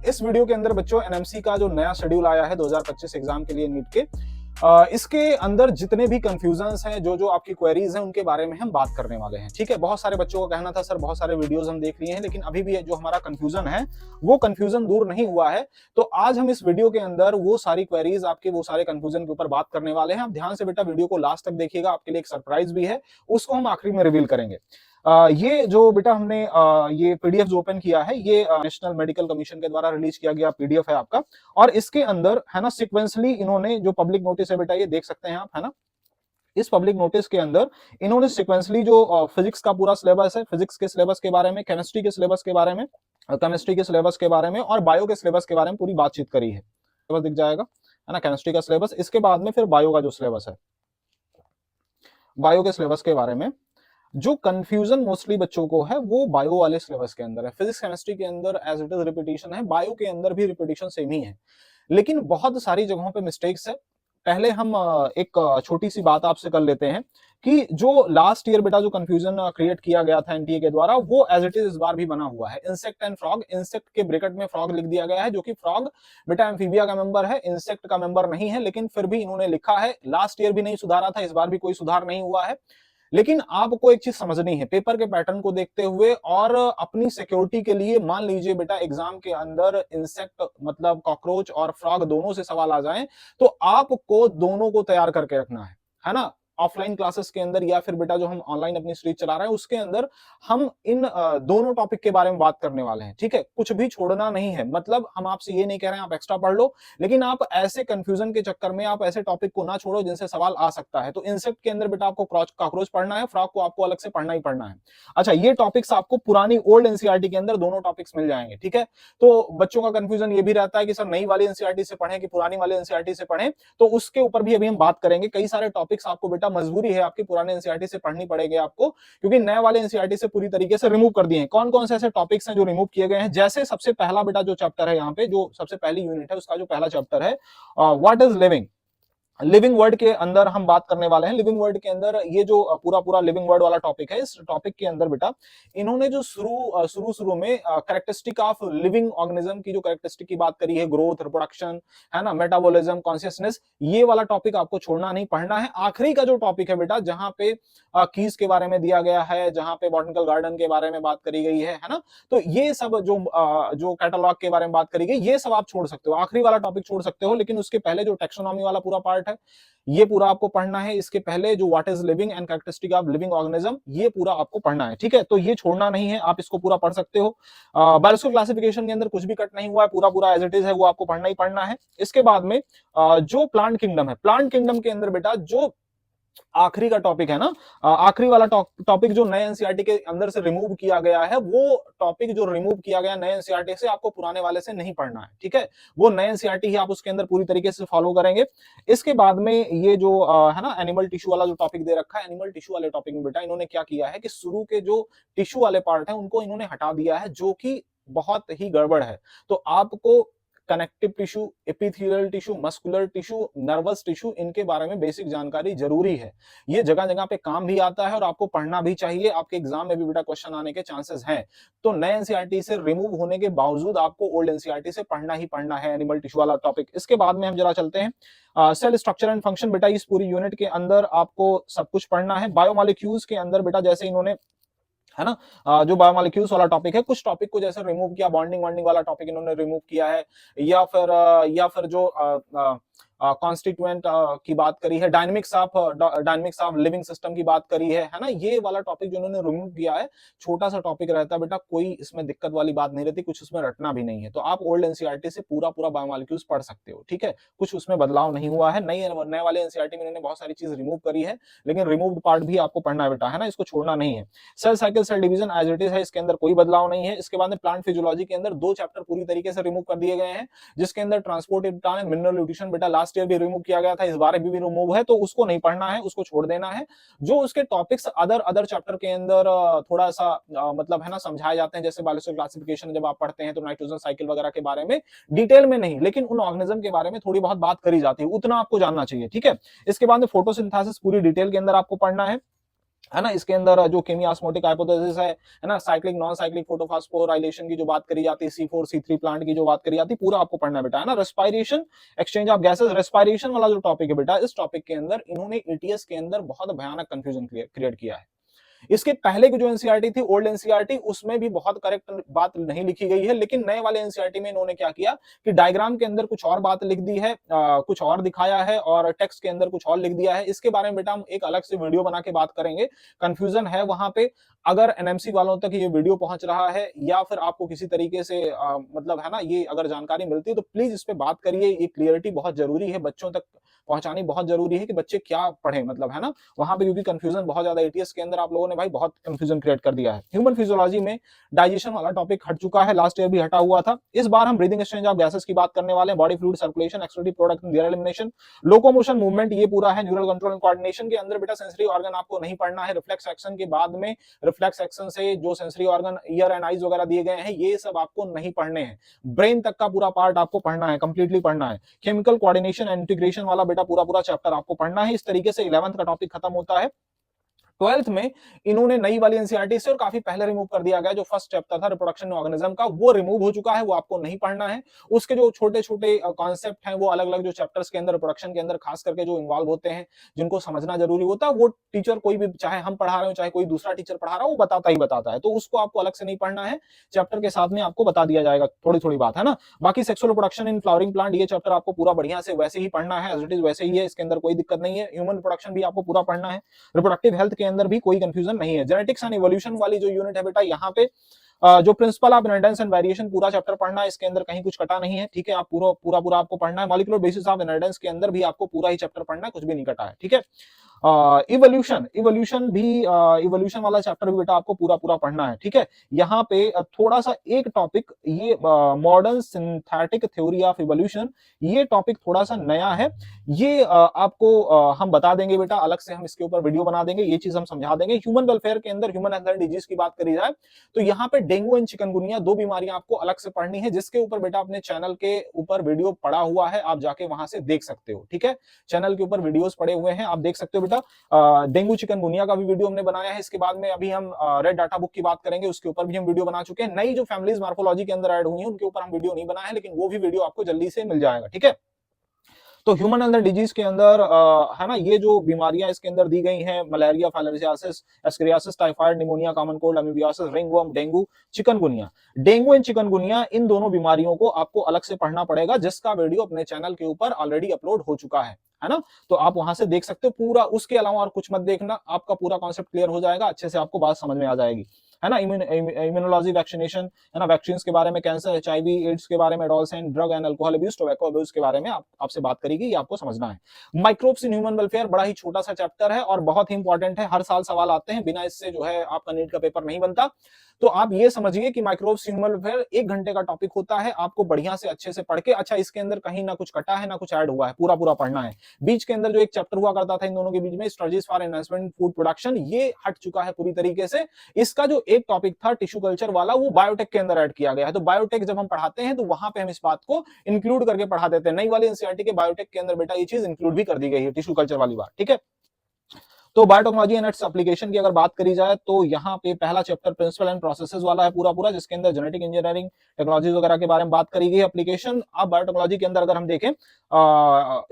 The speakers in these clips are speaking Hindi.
इस वीडियो के अंदर बच्चों एनएमसी का जो नया शेड्यूल आया है 2025 एग्जाम के लिए नीट के, इसके अंदर जितने भी कंफ्यूजन्स हैं, जो जो आपकी क्वेरीज हैं, उनके बारे में हम बात करने वाले हैं। ठीक है, बहुत सारे बच्चों को कहना था सर बहुत सारे वीडियोस हम देख लिए हैं, लेकिन अभी भी जो हमारा कंफ्यूजन है वो कंफ्यूजन दूर नहीं हुआ है। तो आज हम इस वीडियो के अंदर वो सारी क्वेरीज, आपके वो सारे कंफ्यूजन के ऊपर बात करने वाले हैं। आप ध्यान से बेटा वीडियो को लास्ट तक देखिएगा, आपके लिए एक सरप्राइज भी है, उसको हम आखिरी में रिवील करेंगे। ये जो बेटा हमने ये पीडीएफ जो ओपन किया है, ये नेशनल मेडिकल कमीशन के द्वारा रिलीज किया गया पीडीएफ है आपका, और इसके अंदर है ना सिक्वेंसली इन्होंने जो पब्लिक नोटिस है बेटा, ये देख सकते हैं आप, है ना। इस पब्लिक नोटिस के अंदर इन्होंने सिक्वेंसली जो फिजिक्स का पूरा सिलेबस है, फिजिक्स के सिलेबस के बारे में, केमिस्ट्री के सिलेबस के बारे में, केमिस्ट्री के सिलेबस के बारे में और बायो के सिलेबस के बारे में पूरी बातचीत करी है। सिलेबस दिख जाएगा, है ना, केमिस्ट्री का सिलेबस। इसके बाद में फिर बायो का जो सिलेबस है, बायो के सिलेबस के बारे में जो कंफ्यूजन मोस्टली बच्चों को है वो बायो वाले सिलेबस के अंदर है। फिजिक्स केमिस्ट्री के अंदर एज इट इज रिपीटिशन है, बायो के अंदर भी रिपीटिशन सेम ही है, लेकिन बहुत सारी जगहों पे मिस्टेक्स है। पहले हम एक छोटी सी बात आपसे कर लेते हैं कि जो लास्ट ईयर बेटा जो कंफ्यूजन क्रिएट किया गया था एनटीए के द्वारा, वो एज इट इज इस बार भी बना हुआ है। इंसेक्ट एंड फ्रॉग, इंसेक्ट के ब्रैकेट में फ्रॉग लिख दिया गया है, जो कि फ्रॉग बेटा एम्फीबिया का मेंबर है, इंसेक्ट का मेंबर नहीं है, लेकिन फिर भी इन्होंने लिखा है। लास्ट ईयर भी नहीं सुधारा था, इस बार भी कोई सुधार नहीं हुआ है। लेकिन आपको एक चीज समझनी है, पेपर के पैटर्न को देखते हुए और अपनी सिक्योरिटी के लिए, मान लीजिए बेटा एग्जाम के अंदर इंसेक्ट मतलब कॉकरोच और फ्रॉग दोनों से सवाल आ जाएं, तो आपको दोनों को तैयार करके रखना है ना। ऑफलाइन क्लासेस के अंदर या फिर बेटा जो हम ऑनलाइन अपनी सीरीज चला रहे हैं उसके अंदर हम इन दोनों टॉपिक के बारे में बात करने वाले हैं। ठीक है, कुछ भी छोड़ना नहीं है। मतलब हम आपसे ये नहीं कह रहे हैं आप एक्स्ट्रा पढ़ लो, लेकिन आप ऐसे कंफ्यूजन के चक्कर में आप ऐसे टॉपिक को ना छोड़ो जिनसे सवाल आ सकता है। तो इंसेक्ट के अंदर बेटा आपको कॉकरोच पढ़ना है, फ्रॉग को आपको अलग से पढ़ना ही पढ़ना है। अच्छा, ये टॉपिक्स आपको पुरानी ओल्ड एनसीईआरटी के अंदर दोनों टॉपिक्स मिल जाएंगे। ठीक है, तो बच्चों का कंफ्यूजन ये भी रहता है कि सर नई वाली एनसीईआरटी से पढ़ें कि पुरानी वाली एनसीईआरटी से पढ़ें, तो उसके ऊपर भी अभी हम बात करेंगे। कई सारे टॉपिक्स आपको बेटा मजबूरी है आपकी पुराने एनसीईआरटी से पढ़नी पड़ेगी आपको, क्योंकि नए वाले एनसीईआरटी से पूरी तरीके से रिमूव कर दिए हैं। कौन कौन से ऐसे टॉपिक्स हैं जो रिमूव किए गए हैं? जैसे सबसे पहला बेटा जो चैप्टर है यहाँ पे, जो सबसे पहली यूनिट है, उसका जो पहला चैप्टर है what is living, living word के अंदर हम बात करने वाले हैं। लिविंग वर्ड के अंदर ये जो पूरा पूरा लिविंग वर्ड वाला टॉपिक है, इस टॉपिक के अंदर बेटा इन्होंने जो शुरू में कैरेक्टरिस्टिक ऑफ लिविंग ऑर्गेनिज्म की जो कैरेक्टरिस्टिक की बात करी है, ग्रोथ, रिप्रोडक्शन, है ना, मेटाबॉलिज्म, कॉन्शियसनेस, ये वाला टॉपिक आपको छोड़ना नहीं, पढ़ना है। आखिरी का जो टॉपिक है बेटा, जहां पे कीज के बारे में दिया गया है, जहां पे बॉटनिकल गार्डन के बारे में बात करी गई है ना, तो ये सब जो कैटलॉग के बारे में बात करी गई, ये सब आप छोड़ सकते हो, आखिरी वाला टॉपिक छोड़ सकते हो। लेकिन उसके पहले जो टेक्सोनॉमी वाला पूरा पार्ट है, ये पूरा आपको पढ़ना है। इसके पहले जो what is living and characteristic of living organism, ये पूरा आपको पढ़ना है। ठीक है, तो ये छोड़ना नहीं है, आप इसको पूरा पढ़ सकते हो। बायोलॉजिकल क्लासिफिकेशन के अंदर कुछ भी कट नहीं हुआ है, पूरा पूरा एज इट इज है, वो आपको पढ़ना ही पढ़ना है। इसके बाद में जो प्लांट किंगडम है, प्लांट किंगडम के अंदर बेटा जो आखिरी का टॉपिक है ना, आखिरी वाला टॉपिक जो नए एनसीईआरटी के अंदर से रिमूव किया गया है, वो टॉपिक जो रिमूव किया गया नए एनसीईआरटी से, आपको पुराने वाले से नहीं पढ़ना है। ठीक है, वो नए एनसीईआरटी ही आप उसके अंदर पूरी तरीके से फॉलो करेंगे। इसके बाद में ये जो है ना एनिमल टिश्यू वाला जो टॉपिक दे रखा है, एनिमल टिश्यू वाले टॉपिक में बेटा इन्होंने क्या किया है कि शुरू के जो टिश्यू वाले पार्ट है उनको इन्होंने हटा दिया है, जो कि बहुत ही गड़बड़ है। तो आपको connective tissue, epithelial tissue, muscular tissue, nervous tissue, इनके बारे में बेसिक जानकारी जरूरी है। ये जगह जगह पे काम भी आता है और आपको पढ़ना भी चाहिए, आपके एग्जाम में भी बेटा क्वेश्चन आने के चांसेस हैं। तो नए एनसीईआरटी से रिमूव होने के बावजूद आपको ओल्ड एनसीईआरटी से पढ़ना ही पढ़ना है एनिमल टिश्यू वाला टॉपिक। इसके बाद में हम जरा चलते हैं सेल स्ट्रक्चर एंड फंक्शन। बेटा इस पूरी यूनिट के अंदर आपको सब कुछ पढ़ना है। बायोमोलिक्यूल्स के अंदर बेटा जैसे इन्होंने, है ना, जो बायोमोलिक्यूल्स वाला टॉपिक है, कुछ टॉपिक को जैसे रिमूव किया, बॉन्डिंग वॉन्डिंग वाला टॉपिक इन्होंने रिमूव किया है, या फिर जो कॉन्स्टिट्यूएंट की बात करी है, डायनेमिक्स ऑफ लिविंग सिस्टम की बात करी है ना, ये वाला टॉपिक जो उन्होंने रिमूव किया है, छोटा सा टॉपिक रहता है बेटा, कोई इसमें दिक्कत वाली बात नहीं रहती, कुछ उसमें रटना भी नहीं है। तो आप ओल्ड एनसीईआरटी से पूरा पूरा बायोमोलिक्यूल्स पढ़ सकते हो। ठीक है, कुछ उसमें बदलाव नहीं हुआ है। नए वाले एनसीईआरटी में इन्होंने बहुत सारी चीज रिमूव करी है, लेकिन रिमूव्ड पार्ट भी आपको पढ़ना है बेटा, है ना, इसको छोड़ना नहीं है। Cell cycle, cell division as it is है, इसके अंदर कोई बदलाव नहीं है। इसके बाद में प्लांट फिजियोलॉजी के अंदर 2 चैप्टर पूरी तरीके से रिमूव कर दिए गए हैं, जिसके अंदर ट्रांसपोर्ट एंड मिनरल न्यूट्रिशन बेटा लास्ट ईयर भी रिमूव किया गया था, इस बार भी रिमूव है, तो उसको नहीं पढ़ना है, उसको छोड़ देना है। जो उसके टॉपिक्स अदर चैप्टर के अंदर थोड़ा सा मतलब है ना समझाए जाते हैं, जैसे बायोलॉजिकल क्लासिफिकेशन जब आप पढ़ते हैं तो नाइट्रोजन साइकिल वगैरह के बारे में डिटेल में नहीं, लेकिन उन ऑर्गेनिज्म के बारे में थोड़ी बहुत बात करी जाती है, उतना आपको जानना चाहिए। ठीक है, इसके बाद में फोटोसिंथेसिस पूरी डिटेल के अंदर आपको पढ़ना है। है ना। इसके अंदर जो केमियास्मोटिक हाइपोथेसिस है ना, साइक्लिक नॉन साइक्लिक फोटोफॉस्फोराइलेशन की जो बात करी जाती है, C4 C3 प्लांट की जो बात करी जाती है, पूरा आपको पढ़ना है बेटा, है ना। Respiration, exchange of gases, respiration वाला जो टॉपिक है बेटा, इस टॉपिक के अंदर इन्होंने ईटीएस के अंदर बहुत भयानक कंफ्यूजन क्रिएट किया है। इसके पहले की जो एनसीईआरटी थी, ओल्ड एनसीईआरटी, उसमें भी बहुत करेक्ट बात नहीं लिखी गई है, लेकिन नए वाले एनसीईआरटी में इन्होंने क्या किया कि डायग्राम के अंदर कुछ और बात लिख दी है, कुछ और दिखाया है, और टेक्स्ट के अंदर कुछ और लिख दिया है। इसके बारे में बेटा हम एक अलग से वीडियो बना के बात करेंगे। कंफ्यूजन है वहां पे, अगर एनएमसी वालों तक ये वीडियो पहुंच रहा है या फिर आपको किसी तरीके से मतलब है ना, ये अगर जानकारी मिलती है तो प्लीज इस पे बात करिए। ये क्लियरिटी बहुत जरूरी है, बच्चों तक पहुंचानी बहुत जरूरी है कि बच्चे क्या पढ़े, मतलब है ना वहां पे, क्योंकि कंफ्यूजन बहुत ज्यादा एटीएस के अंदर आप लोगों ने भाई बहुत कंफ्यूजन क्रिएट कर दिया है। ह्यूमन फिजियोलॉजी में डाइजेशन वाला टॉपिक हट चुका है, लास्ट ईयर भी हटा हुआ था। इस बार हम ब्रीदिंग एक्सचेंज ऑफ गैसेस की बात करने वाले हैं, body fluid circulation, excretive product in their elimination, locomotion movement, ये पूरा है। न्यूरल कंट्रोल एंड कोऑर्डिनेशन के अंदर बेटा सेंसरी ऑर्गन आपको नहीं पढ़ना है, रिफ्लेक्स एक्शन के बाद में रिफ्लेक्स एक्शन से जो sensory organ year and eyes वगैरह दिए गए हैं, ये सब आपको नहीं पढ़ने हैं। ब्रेन तक का पूरा पार्ट आपको पढ़ना है, कंप्लीटली पढ़ना है। केमिकल कोऑर्डिनेशन एंड इंटीग्रेशन वाला बेटा पूरा पूरा चैप्टर आपको पढ़ना है। इस तरीके से 11th का टॉपिक खत्म होता है। 12th में इन्होंने नई वाली एनसीईआरटी से और काफी पहले रिमूव कर दिया गया, जो फर्स्ट चैप्टर था रिप्रोडक्शन ऑर्गेनिज्म का, वो रिमूव हो चुका है, वो आपको नहीं पढ़ना है। उसके जो छोटे छोटे कॉन्सेप्ट हैं, वो अलग अलग जो चैप्टर्स के अंदर रिप्रोडक्शन के अंदर खास करके जो इन्वॉल्व होते हैं, जिनको समझना जरूरी होता है, वो टीचर कोई भी, चाहे हम पढ़ा रहे हो चाहे कोई दूसरा टीचर पढ़ा रहा हो, वो बताता ही बताता है, तो उसको आपको अलग से नहीं पढ़ना है, चैप्टर के साथ में आपको बता दिया जाएगा थोड़ी थोड़ी बात, है ना। बाकी sexual reproduction in flowering plant, ये चैप्टर आपको पूरा बढ़िया से वैसे ही पढ़ना है, एज इट इज वैसे ही है, इसके अंदर कोई दिक्कत नहीं है। ह्यूमन रिप्रोडक्शन भी आपको पूरा पढ़ना है, रिप्रोडक्टिव हेल्थ के अंदर भी कोई कंफ्यूजन नहीं है। जेनेटिक्स एंड इवोल्यूशन वाली जो यूनिट है बेटा, यहाँ पे जो principle of inheritance and variation पूरा चैप्टर पढ़ना है, इसके अंदर कहीं कुछ कटा नहीं है, ठीक है। आप पूरा पूरा पूरा आपको पढ़ना है। मॉलिक्यूलर बेसिस ऑफ इनहेरिटेंस के अंदर भी आपको पूरा ही चैप्टर पढ़ना है, कुछ भी नहीं कटा है, ठीक है। इवोल्यूशन इवोल्यूशन भी इवोल्यूशन वाला चैप्टर भी बेटा आपको पूरा पूरा पढ़ना है, ठीक है। यहाँ पे थोड़ा सा एक टॉपिक, ये modern synthetic theory of evolution, ये टॉपिक थोड़ा सा नया है, ये आपको हम बता देंगे बेटा, अलग से हम इसके ऊपर वीडियो बना देंगे, ये चीज हम समझा देंगे। ह्यूमन वेलफेयर के अंदर ह्यूमन हेल्थ एंड डिजीज की बात करी जाए तो यहाँ पे डेंगू एंड चिकनगुनिया, दो बीमारियां आपको अलग से पढ़नी है, जिसके ऊपर बेटा अपने चैनल के ऊपर वीडियो पड़ा हुआ है, आप जाके वहां से देख सकते हो, ठीक है। चैनल के ऊपर वीडियोस पड़े हुए हैं, आप देख सकते हो बेटा। डेंगू चिकनगुनिया का भी वीडियो हमने बनाया है। इसके बाद में अभी हम रेड डाटा बुक की बात करेंगे, उसके ऊपर भी हम वीडियो बना चुके हैं। नई जो फैमिलीज मार्फोलॉजी के अंदर ऐड हुई हैं, उनके ऊपर हम वीडियो नहीं बनाए हैं, लेकिन वो भी वीडियो आपको जल्दी से मिल जाएगा, ठीक है। तो ह्यूमन हेल्थ डिजीज के अंदर है ना, ये जो बीमारियां इसके अंदर दी गई हैं, malaria, filariasis, ascariasis, typhoid, pneumonia, common cold, amoebiasis, ringworm, dengue, chikungunya. Dengue and chikungunya, इन दोनों बीमारियों को आपको अलग से पढ़ना पड़ेगा, जिसका वीडियो अपने चैनल के ऊपर ऑलरेडी अपलोड हो चुका है ना। तो आप वहां से देख सकते हो पूरा, उसके अलावा और कुछ मत देखना, आपका पूरा कॉन्सेप्ट क्लियर हो जाएगा, अच्छे से आपको बात समझ में आ जाएगी, है ना। इम्यूनोलॉजी, वैक्सीनेशन, है ना, वैक्सीन के बारे में, कैंसर, एचआईवी एड्स के बारे में, adolescent, drug and alcohol abuse, tobacco abuse के बारे में आपसे बात करेगी, ये आपको समझना है। माइक्रोब्स इन ह्यूमन वेलफेयर, बड़ा ही छोटा सा चैप्टर है और बहुत ही इंपॉर्टेंट है, हर साल सवाल आते हैं, बिना इससे जो है आपका नीट का पेपर नहीं बनता। तो आप ये समझिए कि माइक्रोब्स ह्यूमन वेलफेयर 1 घंटे का टॉपिक होता है, आपको बढ़िया से अच्छे से पढ़ के, अच्छा इसके अंदर कहीं ना कुछ कटा है ना कुछ ऐड हुआ है, पूरा पूरा पढ़ना है। बीच के अंदर जो एक चैप्टर हुआ करता था इन दोनों के बीच में, strategies for enhancement food production, ये हट चुका है पूरी तरीके से। इसका जो एक टॉपिक था टिश्यू कल्चर वाला, वो बायोटेक के अंदर ऐड किया गया है। तो बायोटेक जब हम पढ़ाते हैं तो वहां पे हम इस बात को इंक्लूड करके पढ़ा देते हैं। नई वाली एनसीईआरटी के बायोटेक के अंदर बेटा ये चीज इंक्लूड भी कर दी गई है, टिश्यू कल्चर वाली बात, ठीक है। तो बायोटेक्नोलॉजी एंड इट्स एप्लीकेशन की अगर बात करी जाए तो यहाँ पे पहला चैप्टर प्रिंसिपल एंड प्रोसेसेस वाला है पूरा पूरा, जिसके अंदर जेनेटिक इंजीनियरिंग टेक्नोलॉजीज वगैरह के बारे में बात करी गई है। एप्लीकेशन अब बायोटेक्नोलॉजी के अंदर अगर हम देखें,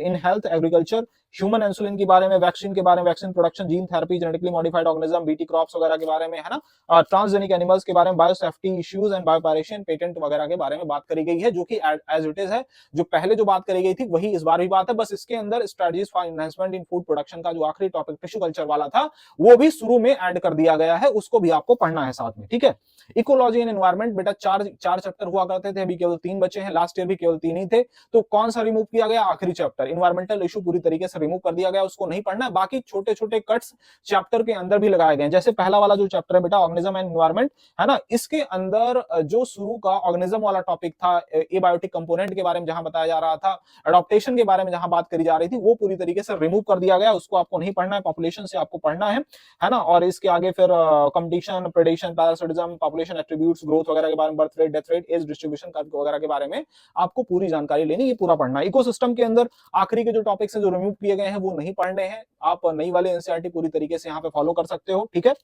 in health, agriculture, human insulin के बारे में, वैक्सीन के बारे में, vaccine production, gene therapy, genetically modified organism, BT crops वगैरह के बारे में, है ना, ट्रांसजेनिक एनिमल्स के बारे में, बायोसेफ्टी इश्यूज एंड बायोपैरेशन, पेटेंट वगैरह के बारे में बात करी गई है, जो कि एज इट इज है, जो पहले जो बात करी गई थी वही इस बार भी बात है। बस इसके अंदर strategies for enhancement in food production का जो आखिरी टॉपिक टिश्यू कल्चर वाला था, वो भी शुरू में ऐड कर दिया गया है, उसको भी आपको पढ़ना है साथ में, ठीक है। इकोलॉजी एंड एनवायरमेंट बेटा चार चैप्टर हुआ करते थे, अभी केवल 3 बचे हैं, लास्ट ईयर भी केवल 3 ही थे। तो कौन सा रिमूव किया गया? आखिरी चैप्टर इन्वायरमेंटल इशू पूरी तरीके से रिमूव कर दिया गया, उसको नहीं पढ़ना है। बाकी छोटे छोटे कट्स चैप्टर के अंदर भी लगाए गए, जैसे पहला वाला जो चैप्टर है बेटा ऑर्गेनिज्म एंड एनवायरमेंट, है ना, इसके अंदर जो शुरू का ऑर्गेनिज्म वाला टॉपिक था, एबायोटिक कंपोनेंट के बारे में जहां बताया जा रहा था, एडॉप्टेशन के बारे में जहां बात करी जा रही थी, वो पूरी तरीके से रिमूव कर दिया गया, उसको आपको नहीं पढ़ना है, पॉपुलेशन से आपको पढ़ना है ना। और इसके आगे फिर competition, predation, parasitism, population attributes, growth वगैरह के बारे में, birth rate, death rate, age distribution वगैरह के बारे में आपको पूरी जानकारी लेनी, ये पूरा पढ़ना है। इकोसिस्टम के अंदर आखिरी के जो टॉपिक्स हैं जो रिमूव किए दिए गए हैं वो नहीं पढ़ने हैं, आप नई वाले एनसीईआरटी पूरी तरीके से यहाँ पे फॉलो कर सकते हो, ठीक है।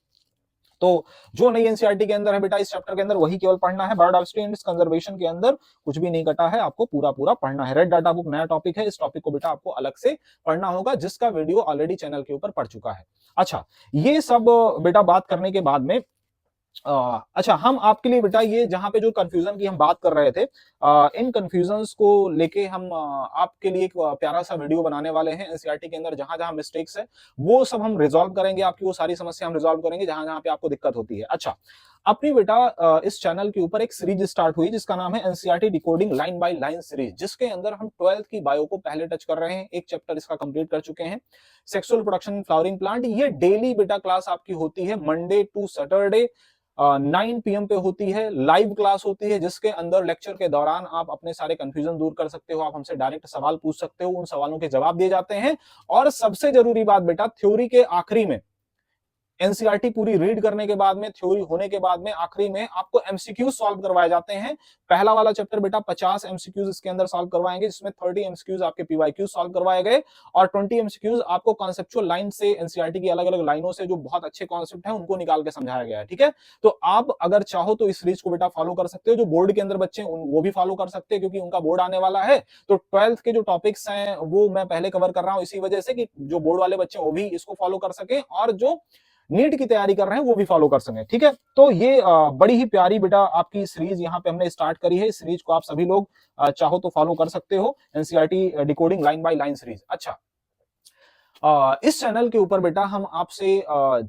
तो जो नई एनसीईआरटी के अंदर है बेटा इस चैप्टर के अंदर वही केवल पढ़ना है। बायोडायवर्सिटी एंड कंजर्वेशन के अंदर कुछ भी नहीं कटा है, आपको पूरा पूरा पढ़ना है। रेड डाटा बुक नया टॉपिक है, इस टॉपिक को बेटा आपको अलग से पढ़ना होगा, जिसका वीडियो ऑलरेडी चैनल के ऊपर पड़ चुका है। अच्छा, ये सब बेटा बात करने के बाद में अच्छा, हम आपके लिए बेटा ये जहां पे जो कंफ्यूजन की हम बात कर रहे थे, इन कंफ्यूजन्स को लेके हम आपके लिए एक प्यारा सा वीडियो बनाने वाले हैं। एनसीईआरटी के अंदर जहां जहां मिस्टेक्स है वो सब हम रिजॉल्व करेंगे, आपकी वो सारी समस्या हम रिजॉल्व करेंगे जहां जहां पे आपको दिक्कत होती है। अच्छा, अपनी बेटा इस चैनल के ऊपर एक सीरीज स्टार्ट हुई जिसका नाम है NCERT decoding line by line series, जिसके अंदर हम 12th की बायो को पहले टच कर रहे हैं। एक चैप्टर इसका कंप्लीट कर चुके हैं, sexual production in flowering plant. ये डेली बेटा क्लास आपकी होती है, मंडे टू सैटरडे 9 PM पे होती है, लाइव क्लास होती है, जिसके अंदर लेक्चर के दौरान आप अपने सारे कंफ्यूजन दूर कर सकते हो, आप हमसे डायरेक्ट सवाल पूछ सकते हो, उन सवालों के जवाब दिए जाते हैं। और सबसे जरूरी बात बेटा, थ्योरी के आखिरी में एनसीईआरटी पूरी रीड करने के बाद में, थ्योरी होने के बाद में आखिरी में आपको एमसीक्यूज सॉल्व करवाए जाते हैं। पहला वाला चैप्टर बेटा 50 एमसीक्यूज इसके अंदर सॉल्व करवाएंगे, जिसमें 30 एमसीक्यूज आपके पीवाईक्यूज सॉल्व करवाए गए और 20 एमसीक्यूज आपको कॉन्सेप्चुअल लाइन से, एनसीईआरटी की अलग अलग लाइनों से जो बहुत अच्छे कॉन्सेप्ट हैं उनको निकाल के समझाया गया है, ठीक है। तो आप अगर चाहो तो इस सीरीज को बेटा फॉलो कर सकते हो। जो बोर्ड के अंदर बच्चे वो भी फॉलो कर सकते हैं, क्योंकि उनका बोर्ड आने वाला है। तो 12th के जो टॉपिक्स हैं वो मैं पहले कवर कर रहा हूं इसी वजह से कि जो बोर्ड वाले बच्चे वो भी इसको फॉलो कर सके और जो नीट की तैयारी कर रहे हैं वो भी फॉलो कर सकें, ठीक है। तो ये बड़ी ही प्यारी बेटा आपकी सीरीज यहाँ पे हमने स्टार्ट करी है। इस सीरीज को आप सभी लोग चाहो तो फॉलो कर सकते हो, NCERT decoding line by line series. अच्छा, इस चैनल के ऊपर बेटा हम आपसे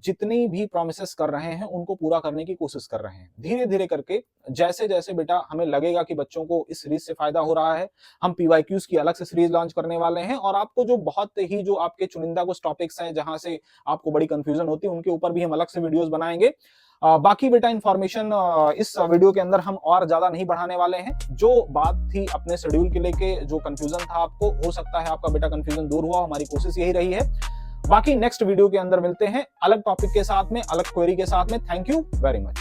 जितनी भी प्रोमिसेस कर रहे हैं उनको पूरा करने की कोशिश कर रहे हैं। धीरे धीरे करके जैसे जैसे बेटा हमें लगेगा कि बच्चों को इस सीरीज से फायदा हो रहा है, हम पीवाईक्यूज की अलग से सीरीज लॉन्च करने वाले हैं। और आपको जो बहुत ही जो आपके चुनिंदा कुछ टॉपिक्स हैं जहां से आपको बड़ी कंफ्यूजन होती है, उनके ऊपर भी हम अलग से वीडियोस बनाएंगे। बाकी बेटा इंफॉर्मेशन इस वीडियो के अंदर हम और ज्यादा नहीं बढ़ाने वाले हैं। जो बात थी अपने शेड्यूल के लेके, जो कंफ्यूजन था आपको, हो सकता है आपका बेटा कंफ्यूजन दूर हुआ, हमारी कोशिश यही रही है। बाकी नेक्स्ट वीडियो के अंदर मिलते हैं अलग टॉपिक के साथ में, अलग क्वेरी के साथ में। Thank you very much.